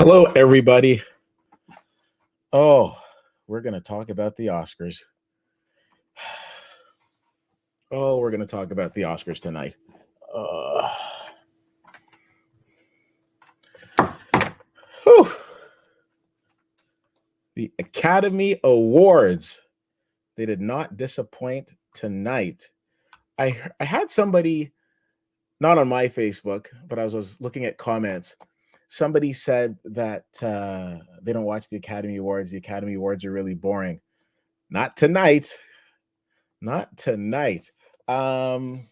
Hello, everybody. Oh, we're going to talk about the Oscars. Oh, we're going to talk about the Oscars tonight. Whew. The Academy Awards. They did not disappoint tonight. I had somebody, not on my Facebook, but I was looking at comments. Somebody said that they don't watch the Academy Awards. The Academy Awards are really boring. Not tonight. Not tonight. Let's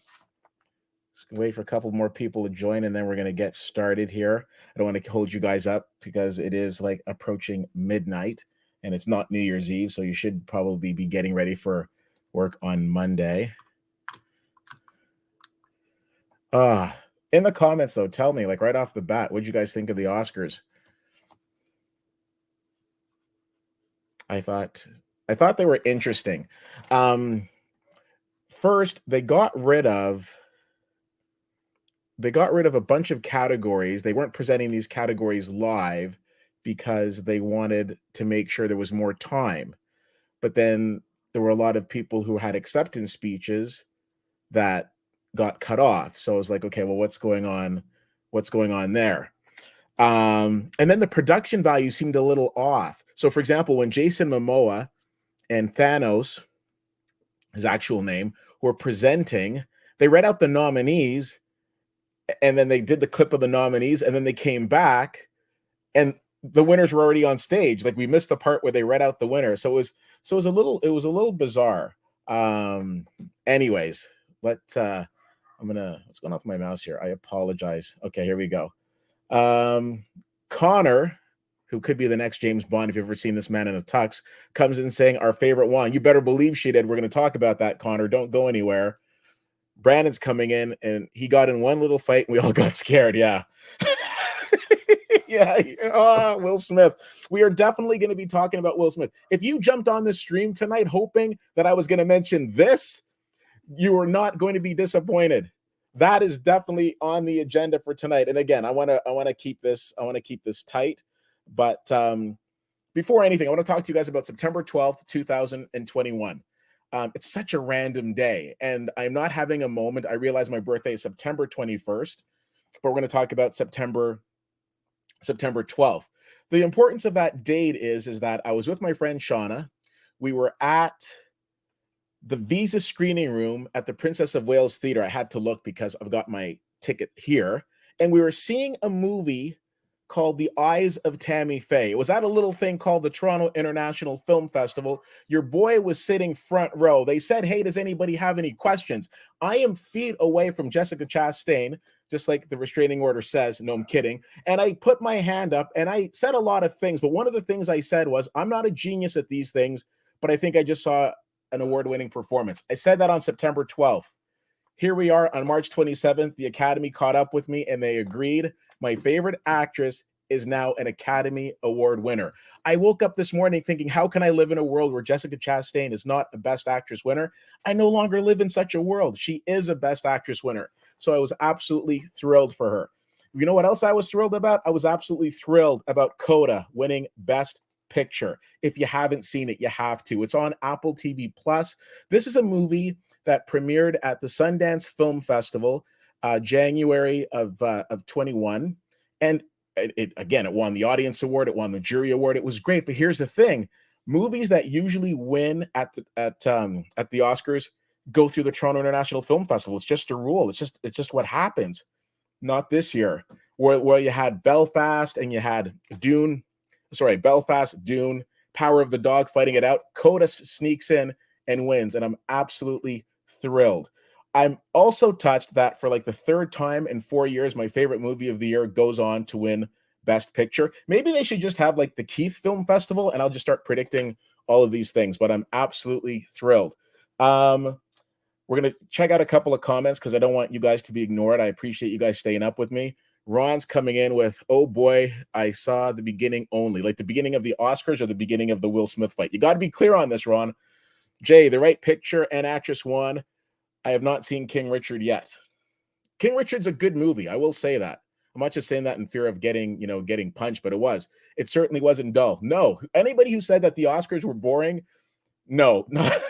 wait for a couple more people to join, and then we're going to get started here. I don't want to hold you guys up because it is like approaching midnight, and it's not New Year's Eve, so you should probably be getting ready for work on Monday. In the comments, though, tell me, like right off the bat, what'd you guys think of the Oscars? I thought they were interesting. First, they got rid of a bunch of categories. They weren't presenting these categories live because they wanted to make sure there was more time. But then there were a lot of people who had acceptance speeches that got cut off. So I was like, okay, well, what's going on? What's going on there? And then the production value seemed a little off. So, for example, when Jason Momoa and Thanos, his actual name, were presenting, they read out the nominees, and then they did the clip of the nominees, and then they came back, and the winners were already on stage. Like, we missed the part where they read out the winner. So it was a little bizarre. Anyways, what's going on with my mouse here? I apologize. Okay, here we go. Connor, who could be the next James Bond, if you've ever seen this man in a tux, comes in saying, our favorite one. You better believe she did. We're going to talk about that, Connor. Don't go anywhere. Brandon's coming in, and he got in one little fight, and we all got scared. Yeah. Yeah. Oh, Will Smith. We are definitely going to be talking about Will Smith. If you jumped on this stream tonight hoping that I was going to mention this, you are not going to be disappointed. That is definitely on the agenda for tonight. And again, I want to keep this tight. But before anything, I want to talk to you guys about September 12th, 2021. It's such a random day, and I'm not having a moment. I realize my birthday is September 21st, but we're going to talk about September 12th. The importance of that date is that I was with my friend Shauna. We were at the Visa screening room at the Princess of Wales Theater. I had to look because I've got my ticket here. And we were seeing a movie called The Eyes of Tammy Faye. It was at a little thing called the Toronto International Film Festival. Your boy was sitting front row. They said, hey, does anybody have any questions? I am feet away from Jessica Chastain, just like the restraining order says. No, I'm kidding. And I put my hand up and I said a lot of things. But one of the things I said was, I'm not a genius at these things, but I think I just saw an award-winning performance. I said that on September 12th. Here we are on March 27th. The Academy caught up with me and they agreed. My favorite actress is now an Academy Award winner. I woke up this morning thinking, how can I live in a world where Jessica Chastain is not a Best Actress winner? I no longer live in such a world. She is a Best Actress winner. So I was absolutely thrilled for her. You know what else I was thrilled about? I was absolutely thrilled about Coda winning Best Picture. If you haven't seen it, you have to. It's on Apple TV Plus. This is a movie that premiered at the Sundance Film Festival, January of 21, and it won the audience award. It won the jury award. It was great. But here's the thing: movies that usually win at the Oscars go through the Toronto International Film Festival. It's just a rule. It's just what happens. Not this year, where you had Belfast and you had Belfast, Dune, Power of the Dog fighting it out. Coda sneaks in and wins, and I'm absolutely thrilled. I'm also touched that for like the third time in 4 years, my favorite movie of the year goes on to win Best Picture. Maybe they should just have like the Keith Film Festival, and I'll just start predicting all of these things, but I'm absolutely thrilled. We're going to check out a couple of comments because I don't want you guys to be ignored. I appreciate you guys staying up with me. Ron's coming in with, oh boy, I saw the beginning only, like the beginning of the Oscars or the beginning of the Will Smith fight. You got to be clear on this, Ron. Jay, the right picture and actress won. I have not seen King Richard yet. King Richard's a good movie. I will say that. I'm not just saying that in fear of getting punched, but it certainly wasn't dull. No, anybody who said that the Oscars were boring, no, not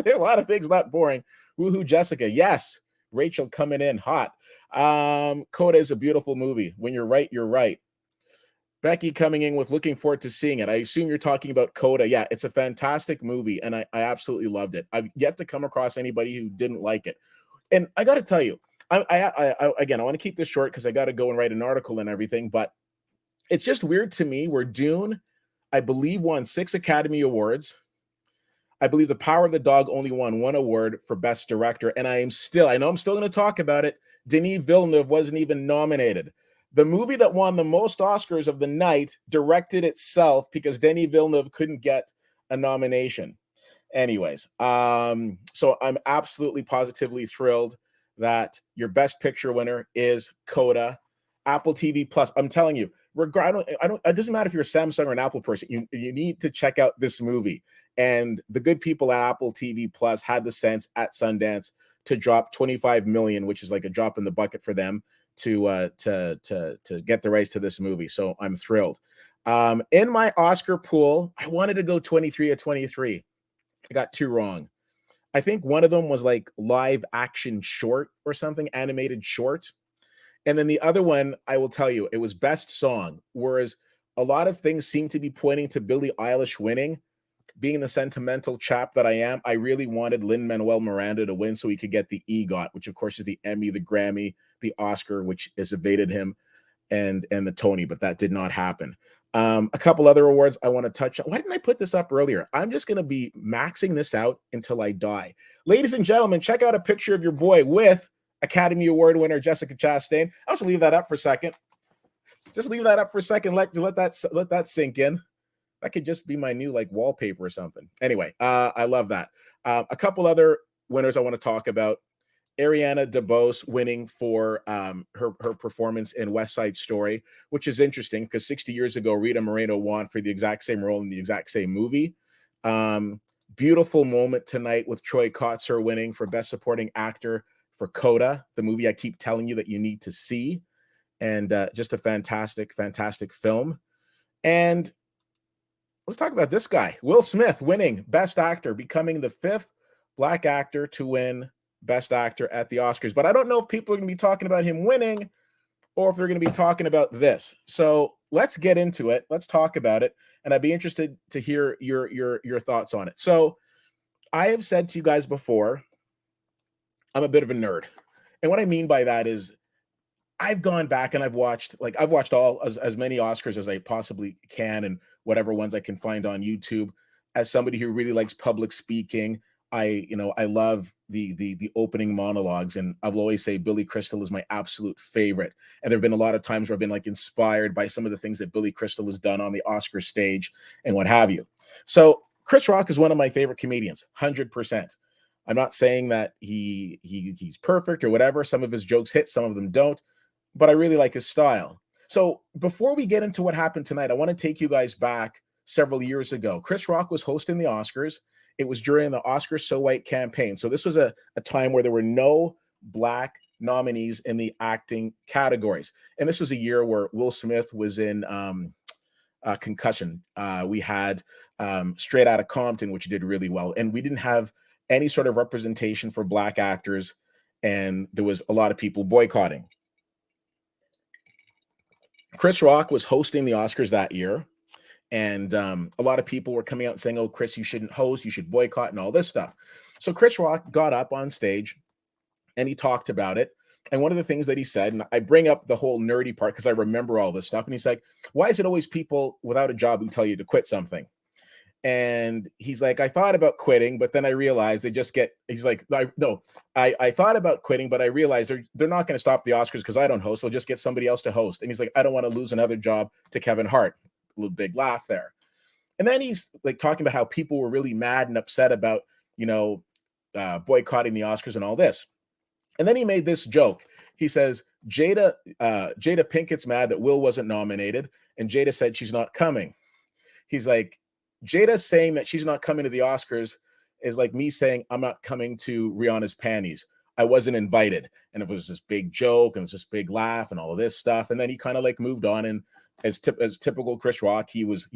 a lot of things not boring. Woohoo, Jessica. Yes, Rachel coming in hot. Coda is a beautiful movie. When you're right, you're right. Becky coming in with looking forward to seeing it. I assume you're talking about Coda. Yeah, it's a fantastic movie, and I absolutely loved it. I've yet to come across anybody who didn't like it. And I got to tell you, again, I want to keep this short because I got to go and write an article and everything, but it's just weird to me where Dune, I believe, won 6 Academy Awards. I believe The Power of the Dog only won 1 award for Best Director, and I know I'm still going to talk about it. Denis Villeneuve wasn't even nominated. The movie that won the most Oscars of the night directed itself because Denis Villeneuve couldn't get a nomination. Anyways, so I'm absolutely positively thrilled that your Best Picture winner is Coda. Apple TV Plus. I'm telling you, it doesn't matter if you're a Samsung or an Apple person, you need to check out this movie. And the good people at Apple TV Plus had the sense at Sundance to drop 25 million, which is like a drop in the bucket for them to get the rights to this movie. So I'm thrilled. In my Oscar pool, I wanted to go 23 or 23. I got 2 wrong. I think one of them was like live action short or something, animated short. And then the other one, I will tell you, it was best song. Whereas a lot of things seem to be pointing to Billie Eilish winning. Being the sentimental chap that I am, I really wanted Lin-Manuel Miranda to win so he could get the EGOT, which of course is the Emmy, the Grammy, the Oscar, which has evaded him, and the Tony, but that did not happen. A couple other awards I want to touch on. Why didn't I put this up earlier? I'm just going to be maxing this out until I die. Ladies and gentlemen, check out a picture of your boy with Academy Award winner Jessica Chastain. I'll just leave that up for a second. Just leave that up for a second. Let that sink in. That could just be my new like wallpaper or something. Anyway, I love that. A couple other winners I want to talk about. Ariana DeBose winning for her performance in West Side Story, which is interesting because 60 years ago, Rita Moreno won for the exact same role in the exact same movie. Beautiful moment tonight with Troy Kotsur winning for Best Supporting Actor for Coda, the movie I keep telling you that you need to see. And just a fantastic, fantastic film. And let's talk about this guy, Will Smith, winning Best Actor, becoming the 5th Black actor to win Best Actor at the Oscars. But I don't know if people are going to be talking about him winning or if they're going to be talking about this. So let's get into it. Let's talk about it. And I'd be interested to hear your thoughts on it. So I have said to you guys before, I'm a bit of a nerd. And what I mean by that is I've gone back and I've watched all as many Oscars as I possibly can and whatever ones I can find on YouTube. As somebody who really likes public speaking, I love the opening monologues, and I will always say Billy Crystal is my absolute favorite. And there have been a lot of times where I've been like inspired by some of the things that Billy Crystal has done on the Oscar stage and what have you. So Chris Rock is one of my favorite comedians, 100%. I'm not saying that he's perfect or whatever. Some of his jokes hit, some of them don't, but I really like his style. So before we get into what happened tonight, I want to take you guys back several years ago. Chris Rock was hosting the Oscars. It was during the Oscar So White campaign. So this was a time where there were no Black nominees in the acting categories. And this was a year where Will Smith was in Concussion. We had Straight Outta Compton, which did really well. And we didn't have any sort of representation for Black actors. And there was a lot of people boycotting. Chris Rock was hosting the Oscars that year. And a lot of people were coming out and saying, oh, Chris, you shouldn't host, you should boycott and all this stuff. So Chris Rock got up on stage and he talked about it. And one of the things that he said, and I bring up the whole nerdy part because I remember all this stuff. And he's like, why is it always people without a job who tell you to quit something? And he's like, I thought about quitting, but then I realized he's like, I thought about quitting, but I realized they're not going to stop the Oscars because I don't host. They'll just get somebody else to host. And he's like, I don't want to lose another job to Kevin Hart. A little big laugh there. And then he's like talking about how people were really mad and upset about, boycotting the Oscars and all this. And then he made this joke. He says, Jada Pinkett's mad that Will wasn't nominated. And Jada said she's not coming. He's like, Jada saying that she's not coming to the Oscars is like me saying I'm not coming to Rihanna's panties. I wasn't invited. And it was this big joke and this big laugh and all of this stuff. And then he kind of like moved on, and as typical Chris Rock, he was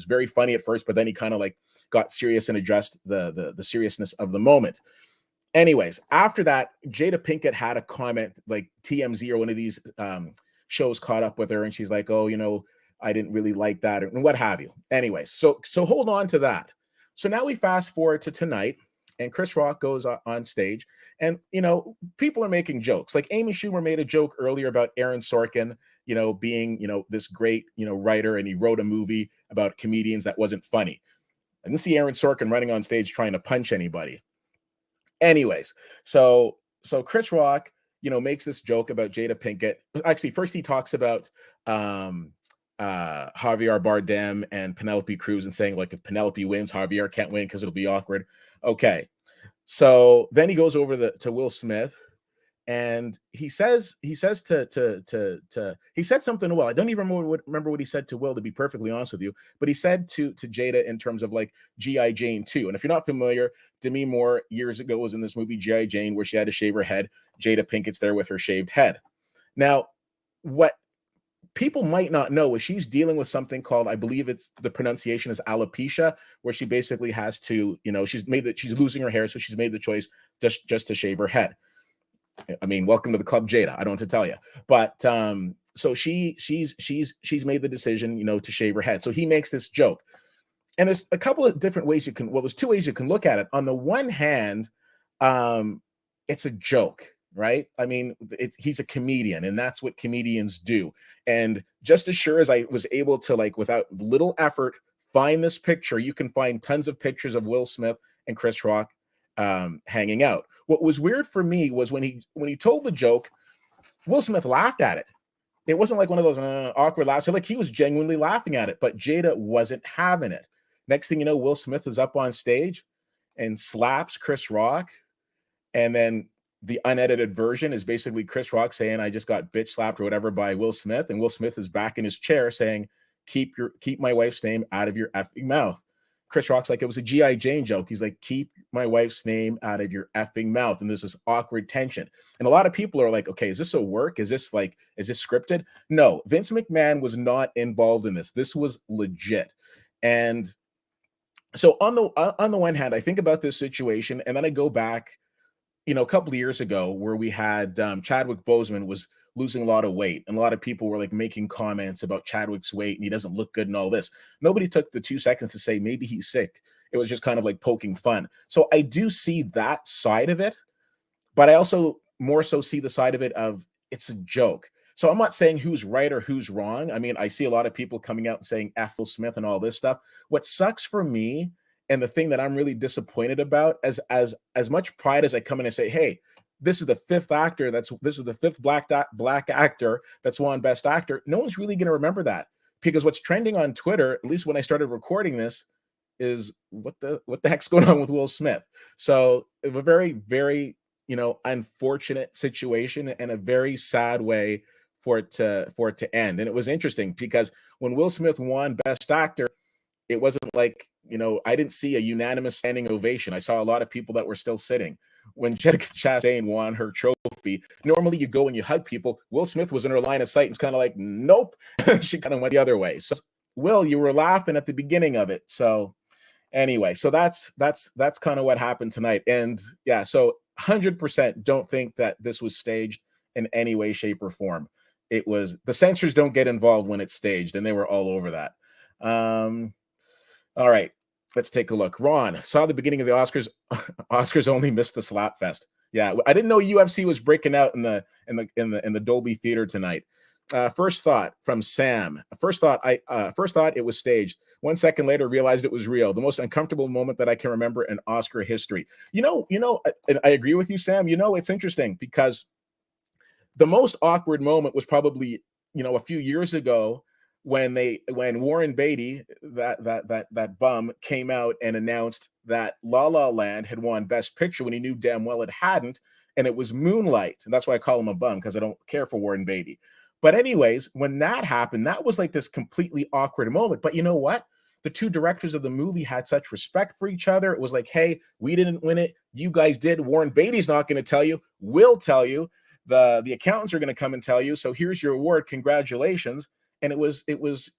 very funny at first, but then he kind of like got serious and addressed the seriousness of the moment. Anyways, after that, Jada Pinkett had a comment, like TMZ or one of these shows caught up with her, and she's like, "Oh, I didn't really like that," and what have you. Anyways, so hold on to that. So now we fast forward to tonight, and Chris Rock goes on stage, and people are making jokes. Like Amy Schumer made a joke earlier about Aaron Sorkin, being this great writer, and he wrote a movie about comedians that wasn't funny. I didn't see Aaron Sorkin running on stage trying to punch anybody. Anyways, so Chris Rock, makes this joke about Jada Pinkett. Actually, first he talks about Javier Bardem and Penelope Cruz, and saying like if Penelope wins, Javier can't win because it'll be awkward. Okay, so then he goes over to Will Smith, and he said something to Will. I don't even remember what he said to Will, to be perfectly honest with you, but he said to Jada in terms of like G.I. Jane 2. And if you're not familiar, Demi Moore years ago was in this movie G.I. Jane where she had to shave her head. Jada Pinkett's there with her shaved head. Now, what people might not know is she's dealing with something called, I believe it's the pronunciation is alopecia, where she basically has to, she's losing her hair, so she's made the choice just to shave her head. I mean, welcome to the club, Jada. I don't have to tell you, but so she's made the decision, to shave her head. So he makes this joke, and there's a couple of different ways you can. Well, there's two ways you can look at it. On the one hand, it's a joke, right? I mean, he's a comedian, and that's what comedians do. And just as sure as I was able to, like, without little effort, find this picture, you can find tons of pictures of Will Smith and Chris Rock hanging out. What was weird for me was when he told the joke, Will Smith laughed at it. It wasn't like one of those awkward laughs. Like he was genuinely laughing at it, but Jada wasn't having it. Next thing you know, Will Smith is up on stage and slaps Chris Rock. And then the unedited version is basically Chris Rock saying, "I just got bitch slapped" or whatever by Will Smith. And Will Smith is back in his chair saying, keep my wife's name out of your effing mouth. Chris Rock's like, it was a G.I. Jane joke. He's like, keep my wife's name out of your effing mouth. And there's this awkward tension. And a lot of people are like, okay, is this a work? Is this scripted? No, Vince McMahon was not involved in this. This was legit. And so on the one hand, I think about this situation, and then I go back, a couple of years ago where we had Chadwick Boseman was losing a lot of weight, and a lot of people were like making comments about Chadwick's weight and he doesn't look good and all this. Nobody took the 2 seconds to say maybe he's sick. It was just kind of like poking fun. So I do see that side of it, but I also more so see the side of it of it's a joke. So I'm not saying who's right or who's wrong. I mean, I see a lot of people coming out and saying F Will Smith and all this stuff. What sucks for me, and the thing that I'm really disappointed about, as much pride as I come in and say, hey, this is the fifth black actor that's won Best Actor. No one's really going to remember that, because what's trending on Twitter, at least when I started recording this, is what the heck's going on with Will Smith. So a very, very, unfortunate situation, and a very sad way for it to end. And it was interesting because when Will Smith won Best Actor, it wasn't like, I didn't see a unanimous standing ovation. I saw a lot of people that were still sitting. When Jessica Chastain won her trophy, normally you go and you hug people. Will Smith was in her line of sight and it's kind of like, nope. She kind of went the other way. So, Will, you were laughing at the beginning of it. So anyway, so that's kind of what happened tonight. And yeah, so 100% don't think that this was staged in any way, shape, or form. It was, the censors don't get involved when it's staged, and they were all over that. All right, let's take a look. Ron saw the beginning of the Oscars. Oscars only missed the slap fest. Yeah, I didn't know UFC was breaking out in the Dolby Theater tonight. First thought from Sam. First thought it was staged. 1 second later, realized it was real. The most uncomfortable moment that I can remember in Oscar history. And I agree with you, Sam. It's interesting because the most awkward moment was probably, a few years ago when Warren Beatty, that bum, came out and announced that La La Land had won Best Picture when he knew damn well it hadn't, and it was Moonlight. And that's why I call him a bum, because I don't care for Warren Beatty. But anyways, when that happened, that was like this completely awkward moment. But you know what? the two directors of the movie had such respect for each other. It was like, hey, we didn't win it, you guys did. Warren Beatty's not going to tell you, we'll tell you. The accountants are going to come and tell you, so here's your award, congratulations. And it was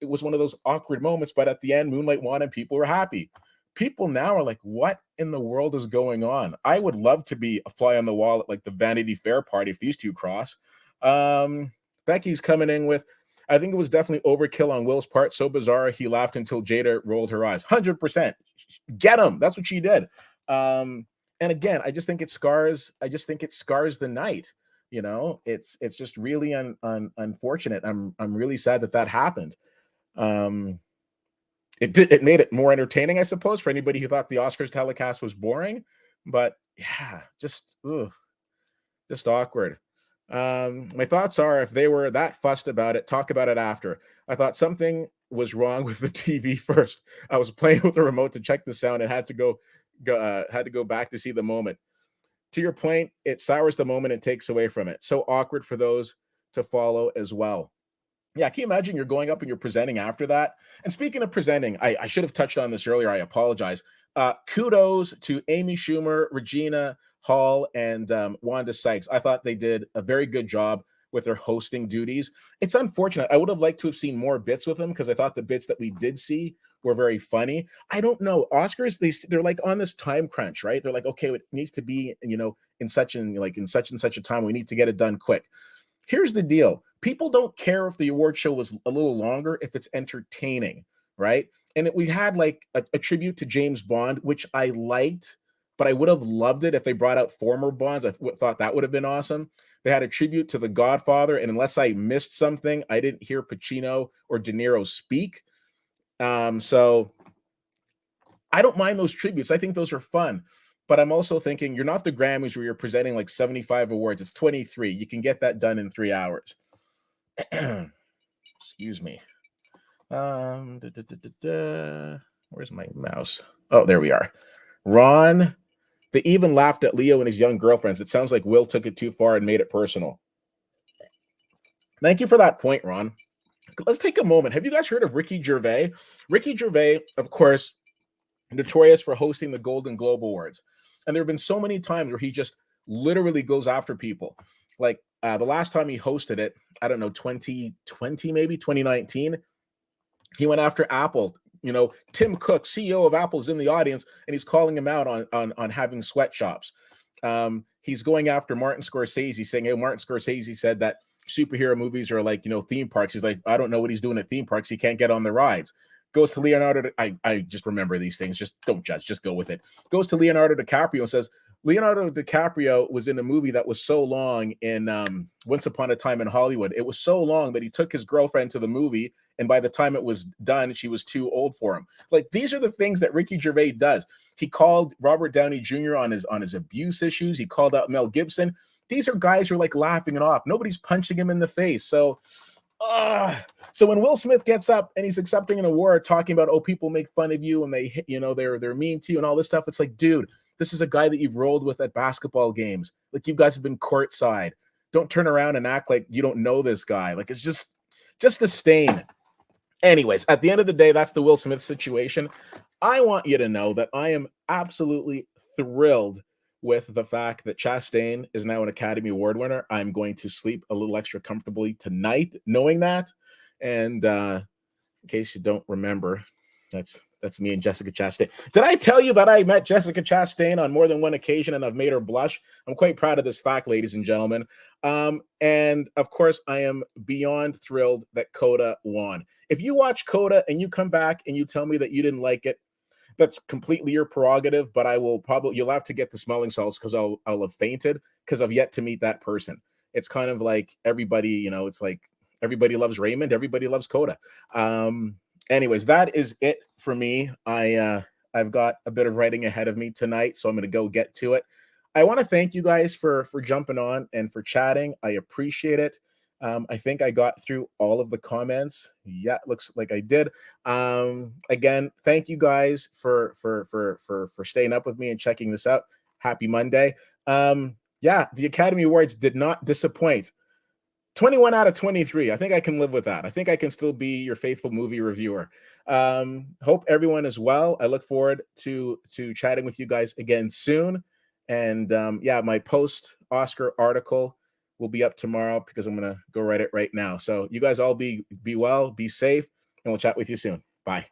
one of those awkward moments, but at the end, Moonlight won and people were happy. People now are like, what in the world is going on? I would love to be a fly on the wall at like the Vanity Fair party if these two cross. Becky's coming in with, I think it was definitely overkill on Will's part. So bizarre, he laughed until Jada rolled her eyes. 100%. Get him. That's what she did. And again, I just think it scars. I just think it scars the night. You know, it's just really unfortunate. I'm really sad that happened. It made it more entertaining, I suppose, for anybody who thought the Oscars telecast was boring. But yeah, just awkward. My thoughts are, if they were that fussed about it, talk about it after. I thought something was wrong with the TV first. I was playing with the remote to check the sound and had to go back to see the moment. To your point, it sours the moment and takes away from it. So awkward for those to follow as well. Yeah, can you imagine you're going up and you're presenting after that? And speaking of presenting, I should have touched on this earlier. I apologize. Kudos to Amy Schumer, Regina Hall, and Wanda Sykes. I thought they did a very good job with their hosting duties. It's unfortunate. I would have liked to have seen more bits with them because I thought the bits that we did see were very funny. I don't know. Oscars, they're like on this time crunch, right? They're like, okay, it needs to be, in such and such a time. We need to get it done quick. Here's the deal. People don't care if the award show was a little longer if it's entertaining, right? And we had like a tribute to James Bond, which I liked, but I would have loved it if they brought out former Bonds. I thought that would have been awesome. They had a tribute to The Godfather, and unless I missed something, I didn't hear Pacino or De Niro speak. So I don't mind those tributes. I think those are fun. But I'm also thinking you're not the Grammys where you're presenting like 75 awards. It's 23. You can get that done in 3 hours. Excuse me. Where's my mouse? Oh, there we are. Ron, they even laughed at Leo and his young girlfriends. It sounds like Will took it too far and made it personal. Thank you for that point, Ron. Let's take a moment. Have you guys heard of Ricky Gervais? Ricky Gervais, of course, notorious for hosting the Golden Globe Awards. And there have been so many times where he just literally goes after people. Like the last time he hosted it, I don't know, 2020, maybe 2019, he went after Apple. Tim Cook, CEO of Apple, is in the audience, and he's calling him out on having sweatshops. He's going after Martin Scorsese, saying, hey, Martin Scorsese said that superhero movies are like, theme parks. He's like, I don't know what he's doing at theme parks. He can't get on the rides. Goes to Leonardo. I just remember these things. Just don't judge. Just go with it. Goes to Leonardo DiCaprio and says, Leonardo DiCaprio was in a movie that was so long in Once Upon a Time in Hollywood. It was so long that he took his girlfriend to the movie, and by the time it was done, she was too old for him. Like, these are the things that Ricky Gervais does. He called Robert Downey Jr. on his abuse issues. He called out Mel Gibson. These are guys who are like laughing it off. Nobody's punching him in the face. So when Will Smith gets up and he's accepting an award talking about, oh, people make fun of you and they hit, they're mean to you and all this stuff. It's like, dude, this is a guy that you've rolled with at basketball games. Like, you guys have been courtside. Don't turn around and act like you don't know this guy. Like, it's just a stain. Anyways, at the end of the day, that's the Will Smith situation. I want you to know that I am absolutely thrilled with the fact that Chastain is now an Academy Award winner. I'm going to sleep a little extra comfortably tonight knowing that. And in case you don't remember, that's me and Jessica Chastain. Did I tell you that I met Jessica Chastain on more than one occasion and I've made her blush? I'm quite proud of this fact, ladies and gentlemen. And of course, I am beyond thrilled that Coda won. If you watch Coda and you come back and you tell me that you didn't like it, that's completely your prerogative, but you'll have to get the smelling salts because I'll have fainted because I've yet to meet that person. It's kind of like everybody, it's like everybody loves Raymond, everybody loves Coda. Anyways, that is it for me. I've got a bit of writing ahead of me tonight, so I'm going to go get to it. I want to thank you guys for jumping on and for chatting. I appreciate it. I think I got through all of the comments. Yeah, it looks like I did. Again, thank you guys for staying up with me and checking this out. Happy Monday. Yeah, the Academy Awards did not disappoint. 21 out of 23. I think I can live with that. I think I can still be your faithful movie reviewer. Hope everyone is well. I look forward to chatting with you guys again soon. And yeah, my post Oscar article will be up tomorrow because I'm gonna go write it right now. So you guys all be well, be safe, and we'll chat with you soon. Bye.